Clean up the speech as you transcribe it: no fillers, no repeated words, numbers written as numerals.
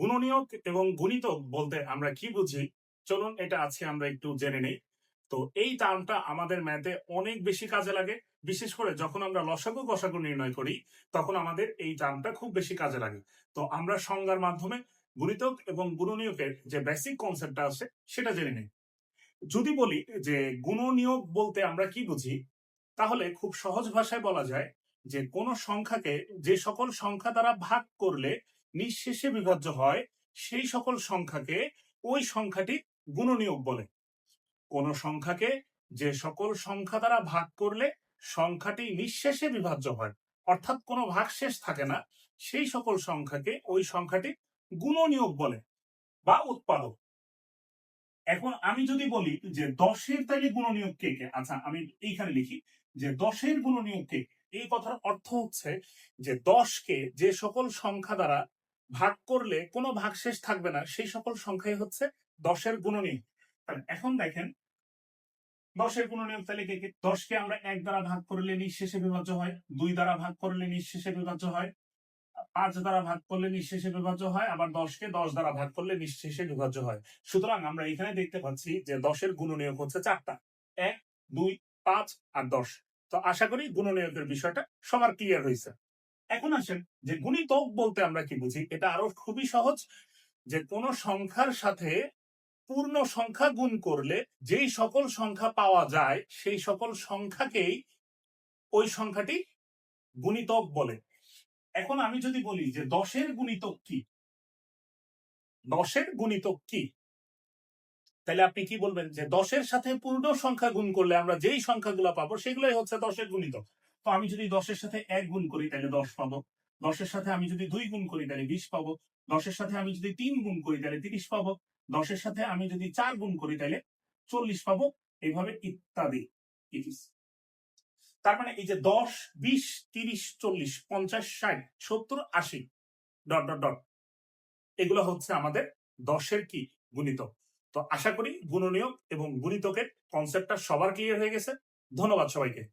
গুণনীয়ক এবং গুণিতক বলতে আমরা কি বুঝি, চলুন এটা আজকে আমরা একটু জেনে নেই। তো এই টার্মটা আমাদের ম্যাথে অনেক বেশি কাজে লাগে। বিশেষ করে যখন আমরা লসাগু গসাগু নির্ণয় করি, তখন আমাদের এই টার্মটা খুব বেশি কাজে লাগে। তো আমরা সংজ্ঞার মাধ্যমে গুণিতক এবং গুণনীয়কের যে বেসিক কনসেপ্টটা আছে সেটা জেনে নেই। যদি বলি যে গুণনীয়ক বলতে আমরা কি বুঝি, তাহলে খুব সহজ ভাষায় বলা যায় যে কোন সংখ্যাকে যে সকল সংখ্যা দ্বারা ভাগ করলে নিঃশেষে বিভাজ্য হয়, সেই সকল সংখ্যাকে ওই সংখ্যাটি গুণনীয়ক বলে। কোন সংখ্যাকে যে সকল সংখ্যা দ্বারা ভাগ করলে সংখ্যাটি নিঃশেষে বিভাজ্য হয়, অর্থাৎ কোনো ভাগশেষ থাকে না, সেই সকল সংখ্যাকে ওই সংখ্যাটি গুণনীয়ক বলে বা উৎপাদক। এখন আমি যদি বলি যে 10-এর তাইলে গুণনীয়ক কে কে, আচ্ছা আমি এইখানে লিখি যে 10-এর গুণনীয়ক কে। এই কথার অর্থ হচ্ছে যে 10-কে যে সকল সংখ্যা দ্বারা ভাগ করলে কোনো ভাগশেষ থাকবে না, সেই সকল সংখ্যাই হচ্ছে 10-এর গুণনীয়ক। এখন দেখেন 10-এর গুণনীয়ক তাহলে কে কে। 10-কে আমরা 1 দ্বারা ভাগ করলে নিঃশেষে বিভাজ্য হয়, 2 দ্বারা ভাগ করলে নিঃশেষে বিভাজ্য হয়, 5 দ্বারা ভাগ করলে নিঃশেষে বিভাজ্য হয়, আবার 10-কে 10 দ্বারা ভাগ করলে নিঃশেষে বিভাজ্য হয়। সুতরাং আমরা এখানে দেখতে পাচ্ছি যে 10-এর গুণনীয়ক হচ্ছে 4টা, 1, 2, 5 আর 10। তো আশা করি গুণনীয়কের বিষয়টা সবার ক্লিয়ার হয়েছে। এখন আসেন যে গুণিতক বলতে আমরা কি বুঝি। এটা আরো খুবই সহজ, যে কোন সংখ্যার সাথে পূর্ণ সংখ্যা গুণ করলে যেই সকল সংখ্যা পাওয়া যায়, সেই সকল সংখ্যাকেই ওই সংখ্যাটি গুণিতক বলে। এখন আমি যদি বলি যে 10-এর গুণিতক কি, 10-এর গুণিতক কি, তাহলে আপনি কি বলবেন যে 10-এর সাথে পূর্ণ সংখ্যা গুণ করলে আমরা যেই সংখ্যাগুলো পাবো সেগুলোই হচ্ছে 10-এর গুণিতক। তো আমি যদি 10-এর সাথে 1 গুণ করি তাহলে 10 পাবো, 10-এর সাথে আমি যদি 2 গুণ করি তাহলে 20 পাবো, 10-এর সাথে আমি যদি 3 গুণ করি তাহলে 30 পাবো, 10-এর সাথে আমি যদি 4 গুণ করি তাহলে 40 পাবো, এইভাবে ইত্যাদি। তার মানে এই যে 10, 20, 30, 40, 50, 60, 70, 80 ডট ডট ডট, এগুলো হচ্ছে আমাদের 10-এর কি গুণিতক। তো আশা করি গুণনীয়ক এবং গুণিতকের কনসেপ্টটা সবার ক্লিয়ার হয়ে গেছে। ধন্যবাদ সবাইকে।